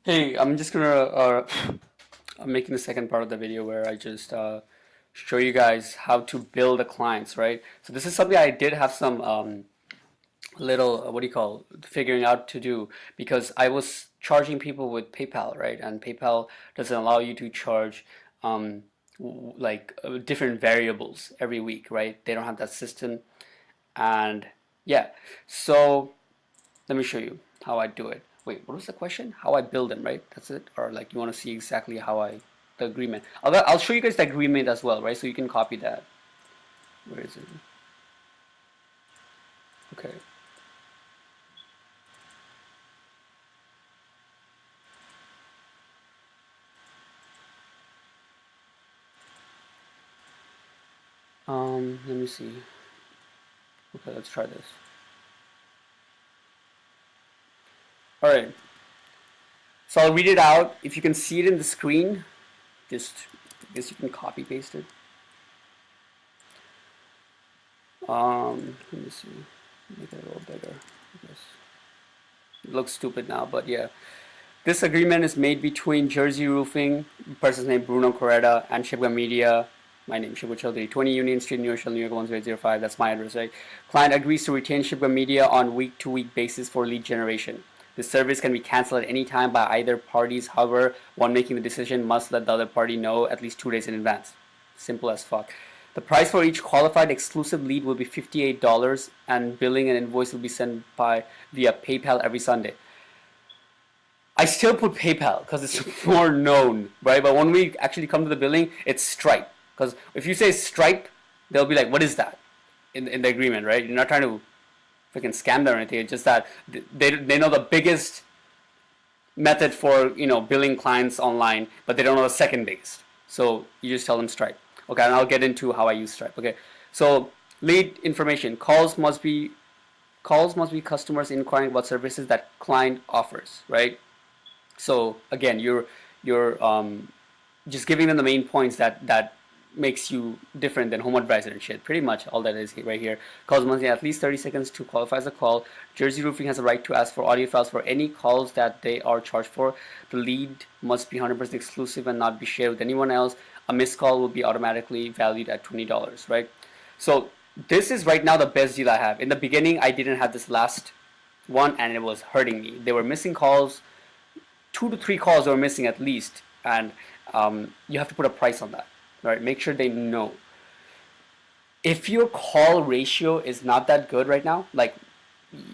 Hey, I'm just gonna I'm making the second part of the video where I just show you guys how to build the clients, right? So this is something I did have some little what do you call figuring out to do because I was charging people with PayPal, right? And PayPal doesn't allow you to charge different variables every week, right? They don't have that system, and yeah. So let me show you how I do it. Wait, what was the question? How I build them, right? That's it? Or like you want to see exactly how the agreement. I'll show you guys the agreement as well, right? So you can copy that. Where is it? Okay. Let me see. Okay, let's try this. All right. So I'll read it out. If you can see it in the screen, just I guess you can copy paste it. Let me see. Make it a little bigger. I guess it looks stupid now, but yeah. This agreement is made between Jersey Roofing, person's name Bruno Coretta, and Shibga Media. My name is Shibu Chaudhary, 20 Union Street, New York, New York 10805. That's my address, right? Client agrees to retain Shibga Media on week-to-week basis for lead generation. The service can be canceled at any time by either parties. However, one making the decision must let the other party know at least 2 days in advance. Simple as fuck. The price for each qualified exclusive lead will be $58, and billing and invoice will be sent via PayPal every Sunday. I still put PayPal because it's more known, right? But when we actually come to the billing, it's Stripe. Because if you say Stripe, they'll be like, "What is that?" In the agreement, right? You're not trying to freaking scam them or anything. It's just that they know the biggest method for billing clients online, but they don't know the second biggest. So you just tell them Stripe. Okay, and I'll get into how I use Stripe. Okay, so lead information: calls must be customers inquiring about services that client offers, right? So again, you're just giving them the main points that makes you different than home advisor and shit. Pretty much all that is right here. Calls must be at least 30 seconds to qualify as a call. Jersey Roofing has a right to ask for audio files for any calls that they are charged for. The lead must be 100% exclusive and not be shared with anyone else. A missed call will be automatically valued at $20, right? So this is right now the best deal I have. In the beginning, I didn't have this last one and it was hurting me. They were missing calls. 2 to 3 calls are missing at least, and you have to put a price on that. Right? Make sure they know. If your call ratio is not that good right now, like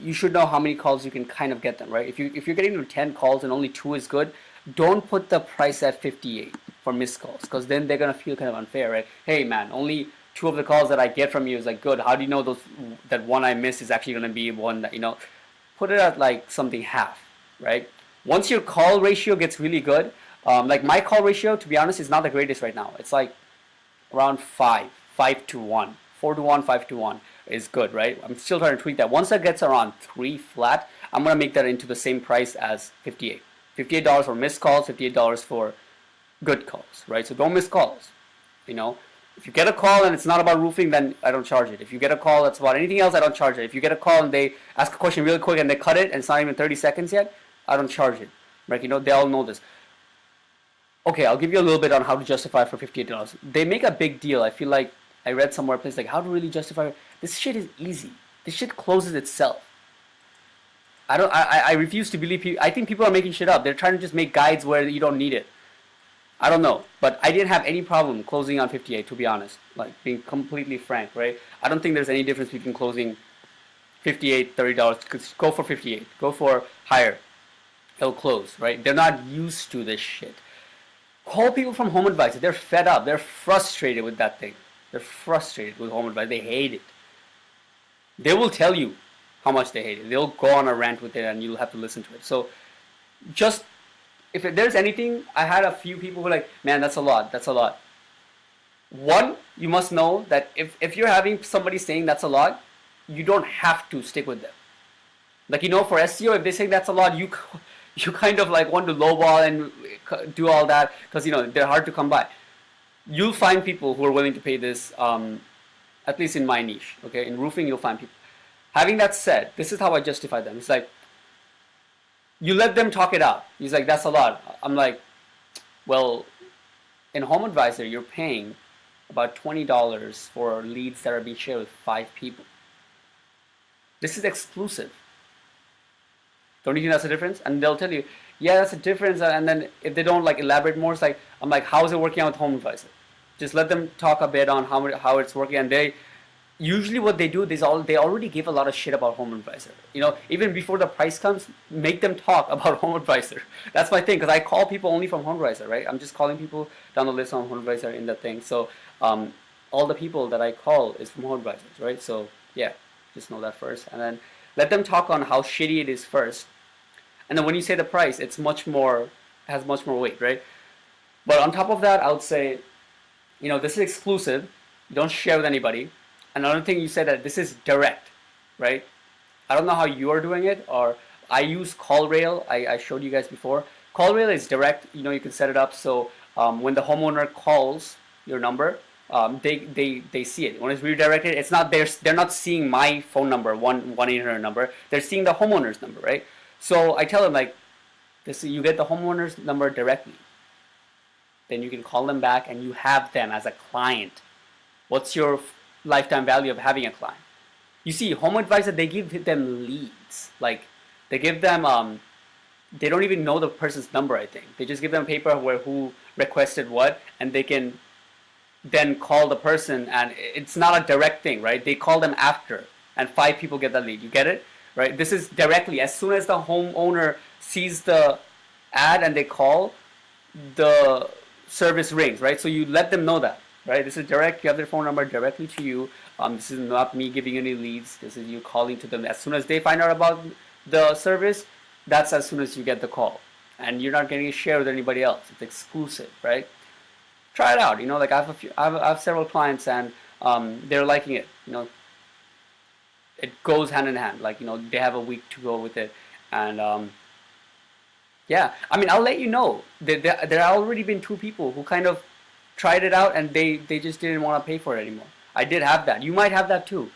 you should know how many calls you can kind of get them, right? If you're getting to 10 calls and only 2 is good, don't put the price at 58 for missed calls, because then they're gonna feel kind of unfair, right? Hey man, only 2 of the calls that I get from you is like good. How do you know that one I miss is actually gonna be one that put it at like something half, right? Once your call ratio gets really good, like my call ratio, to be honest, is not the greatest right now. It's like around 5 to 1, 4 to 1, 5 to 1 is good, right? I'm still trying to tweak that. Once that gets around 3 flat, I'm gonna make that into the same price as 58. $58 for missed calls, $58 for good calls, right? So don't miss calls. If you get a call and it's not about roofing, then I don't charge it. If you get a call that's about anything else, I don't charge it. If you get a call and they ask a question really quick and they cut it and it's not even 30 seconds yet, I don't charge it, right? They all know this. Okay, I'll give you a little bit on how to justify for $58. They make a big deal. I feel like I read somewhere place like how to really justify. This shit is easy. This shit closes itself. I refuse to believe people. I think people are making shit up. They're trying to just make guides where you don't need it. I don't know, but I didn't have any problem closing on 58, to be honest. Like being completely frank, right? I don't think there's any difference between closing 58, $30. Go for 58. Go for higher. It'll close, right? They're not used to this shit. Call people from Home Advisor. They're fed up. They're frustrated with that thing. They're frustrated with Home Advisor. They hate it. They will tell you how much they hate it. They'll go on a rant with it and you'll have to listen to it. So just, if there's anything, I had a few people who were like, man, that's a lot. That's a lot. One, you must know that if you're having somebody saying that's a lot, you don't have to stick with them. Like, for SEO, if they say that's a lot, you kind of like want to lowball and do all that because they're hard to come by. You'll find people who are willing to pay this, at least in my niche. Okay, in roofing you'll find people. Having that said, this is how I justify them. It's like You let them talk it out. He's like, that's a lot. I'm like, well, in Home Advisor, you're paying about $20 for leads that are being shared with 5 people. This is exclusive. Don't you think that's a difference? And they'll tell you, yeah, that's a difference. And then if they don't like elaborate more, it's like, I'm like, how is it working out with Home Advisor? Just let them talk a bit on how it's working. And they usually what they do is they already give a lot of shit about Home Advisor. Even before the price comes, make them talk about Home Advisor. That's my thing, because I call people only from Home Advisor, right? I'm just calling people down the list on Home Advisor in the thing. So all the people that I call is from Home Advisors, right? So yeah, just know that first, and then let them talk on how shitty it is first. And then when you say the price, it's has much more weight, right? But on top of that, I would say, this is exclusive. You don't share with anybody. Another thing you said that this is direct, right? I don't know how you are doing it, or I use CallRail. I showed you guys before. CallRail is direct. You can set it up so when the homeowner calls your number, they see it. When it's redirected, it's not they're not seeing my phone number, 1-800 number. They're seeing the homeowner's number, right? So I tell them like, you get the homeowner's number directly. Then you can call them back and you have them as a client. What's your lifetime value of having a client? You see, Home Advisor, they give them leads. Like they give them they don't even know the person's number, I think. They just give them paper where who requested what, and they can then call the person, and it's not a direct thing, right? They call them after, and 5 people get the lead. You get it? Right? This is directly. As soon as the homeowner sees the ad and they call, the service rings, right? So you let them know that, right? This is direct. You have their phone number directly to you. This is not me giving any leads. This is you calling to them. As soon as they find out about the service, that's as soon as you get the call. And you're not getting a share with anybody else. It's exclusive, right? Try it out. Like I have several clients, and they're liking it. It goes hand in hand. Like they have a week to go with it, and yeah. I mean, I'll let you know. There have already been 2 people who kind of tried it out, and they just didn't want to pay for it anymore. I did have that. You might have that too.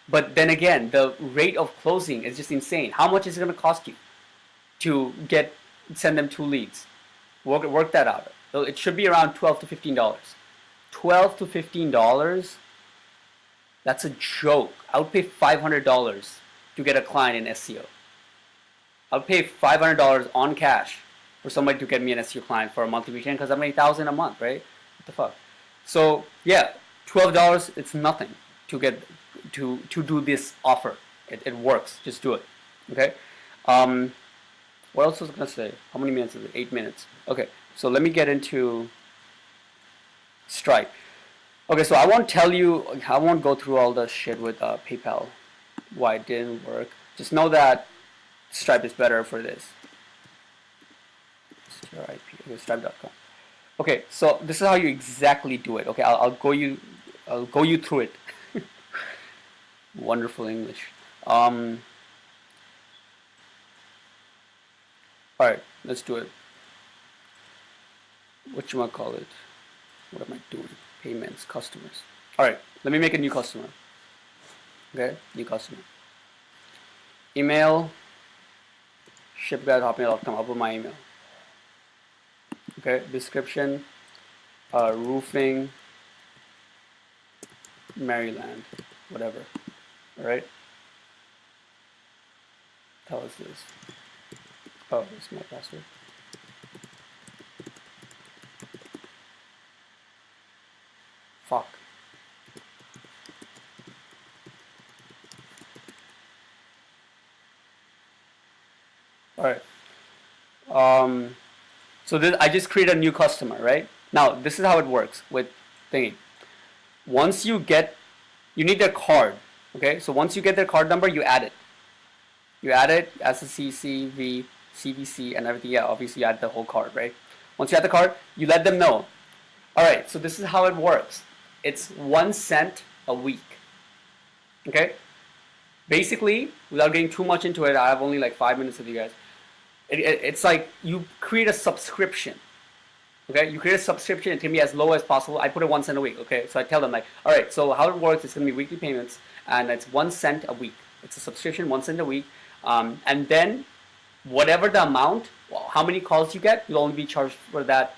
But then again, the rate of closing is just insane. How much is it going to cost you to send them 2 leads? Work that out. So it should be around $12 to $15. $12 to $15. That's a joke. I would pay $500 to get a client in SEO. I would pay $500 on cash for somebody to get me an SEO client for a monthly return, because I'm making $1,000 a month, right? What the fuck? So yeah, $12, it's nothing to get to do this offer. It works. Just do it. Okay. What else was I gonna say? How many minutes is it? 8 minutes. Okay. So let me get into Stripe. Okay, so I won't go through all the shit with PayPal, why it didn't work. Just know that Stripe is better for this. Stripe.com. Okay, so this is how you exactly do it. Okay, I'll go you through it. Wonderful English. All right, let's do it. Whatchamacallit? What am I doing? Payments, customers. All right, let me make a new customer. Okay, new customer. Email, shipguide@hotmail.com. I'll put my email. Okay, description, roofing, Maryland, whatever. All right. Tell us this. Oh, this is my password. Fuck. All right. So I just create a new customer, right? Now, this is how it works with thingy. Once you need their card, okay? So once you get their card number, you add it. You add it as a CCV, CVC, and everything. Yeah, obviously you add the whole card, right? Once you add the card, you let them know. All right, so this is how it works. It's 1 cent a week, okay? Basically, without getting too much into it, I have only like 5 minutes with you guys. It's like you create a subscription, okay? You create a subscription. It can be as low as possible. I put it 1 cent a week, okay? So I tell them like, all right, so how it works, it's gonna be weekly payments, and it's 1 cent a week. It's a subscription, 1 cent a week, and then whatever the amount, well, how many calls you get, you'll only be charged for that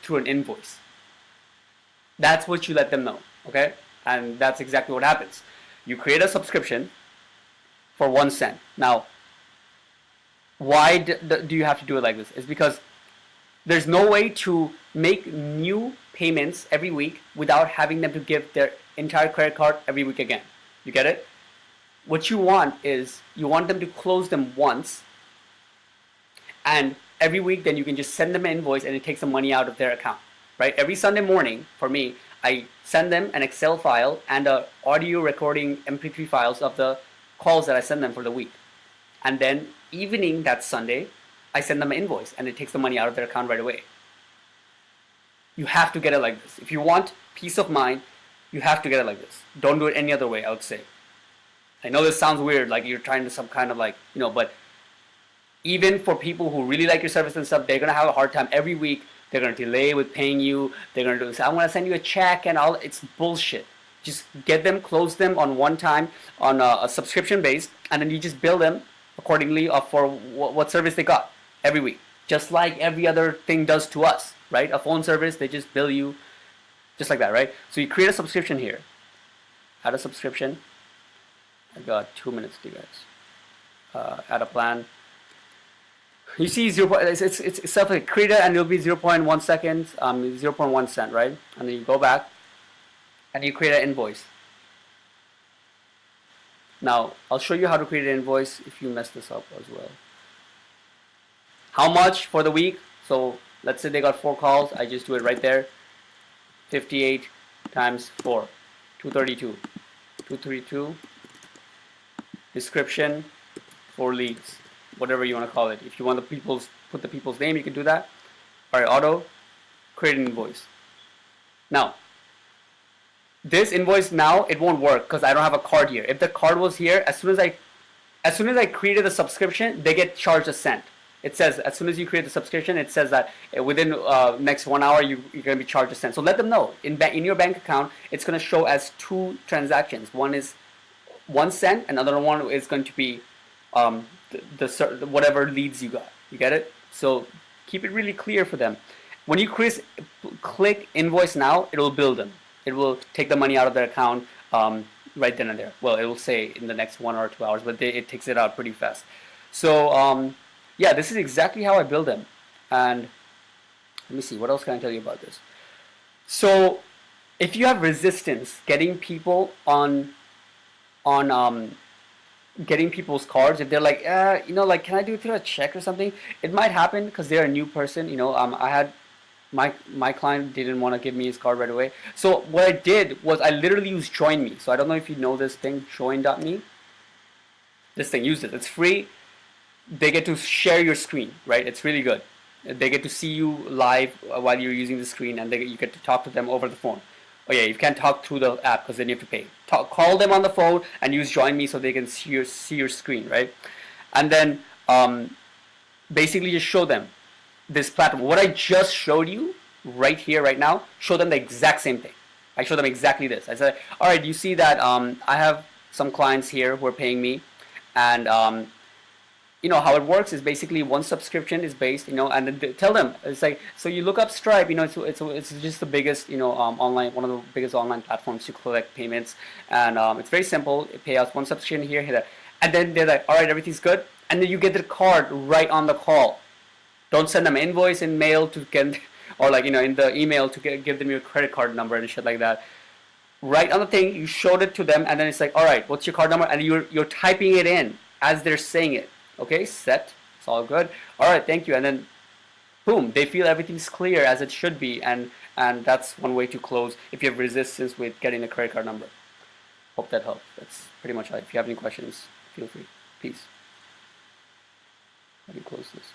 through an invoice. That's what you let them know, okay? And that's exactly what happens. You create a subscription for 1 cent. Now, why do you have to do it like this? It's because there's no way to make new payments every week without having them to give their entire credit card every week again. You get it? What you want is you want them to close them once, and every week then you can just send them an invoice and it takes the money out of their account, right? Every Sunday morning for me, I send them an Excel file and a audio recording MP3 files of the calls that I send them for the week. And then evening that Sunday, I send them an invoice and it takes the money out of their account right away. You have to get it like this. If you want peace of mind, you have to get it like this. Don't do it any other way, I would say. I know this sounds weird, like you're trying to some kind of like, but even for people who really like your service and stuff, they're going to have a hard time every week. They're going to delay with paying you. They're going to say, I'm going to send you a check and all. It's bullshit. Just get them, close them on one time on a subscription base, and then you just bill them accordingly for what service they got every week. Just like every other thing does to us, right? A phone service, they just bill you just like that, right? So you create a subscription here. Add a subscription. I got 2 minutes to you guys. Add a plan. You see, it's self-created and it'll be 0.1 seconds, 0.1 cent, right? And then you go back and you create an invoice. Now, I'll show you how to create an invoice if you mess this up as well. How much for the week? So let's say they got 4 calls. I just do it right there. 58 times 4, 232. 232. Description, 4 leads, whatever you want to call it. If you want put the people's name, you can do that. All right, auto, create an invoice. Now, this invoice now it won't work because I don't have a card here. If the card was here, as soon as I created the subscription, they get charged a cent. It says as soon as you create the subscription, it says that within next 1 hour you're going to be charged a cent. So let them know in your bank account, it's going to show as 2 transactions. One is 1 cent, another one is going to be whatever leads you got. You get it? So keep it really clear for them. When you click invoice now, it will bill them. It will take the money out of their account right then and there. Well, it will say in the next 1 or 2 hours, but it takes it out pretty fast. So yeah, this is exactly how I build them. And let me see, what else can I tell you about this? So if you have resistance getting people on getting people's cards, if they're like, like, can I do it through a check or something? It might happen because they're a new person. I had my client didn't want to give me his card right away. So what I did was I literally used Join Me. So I don't know if you know this thing, join.me. This thing, use it. It's free. They get to share your screen, right? It's really good. They get to see you live while you're using the screen, and you get to talk to them over the phone. Oh yeah, you can't talk through the app because then you have to pay. Call them on the phone and use Join Me so they can see your screen, right? And then basically just show them this platform. What I just showed you right here, right now, show them the exact same thing. I show them exactly this. I said, all right, you see that I have some clients here who are paying me, and how it works is basically one subscription is based, and then tell them, it's like, so you look up Stripe, it's just the biggest, online, one of the biggest online platforms to collect payments, and it's very simple. It pays out one subscription here, and then they're like, all right, everything's good, and then you get the card right on the call. Don't send them an invoice in mail to get, or like, in the email to give them your credit card number and shit like that. Right on the thing, you showed it to them, and then it's like, all right, what's your card number? And you're typing it in as they're saying it. Okay, set. It's all good. All right, thank you. And then, boom, they feel everything's clear as it should be, and that's one way to close if you have resistance with getting a credit card number. Hope that helped. That's pretty much it. If you have any questions, feel free. Peace. How do you close this?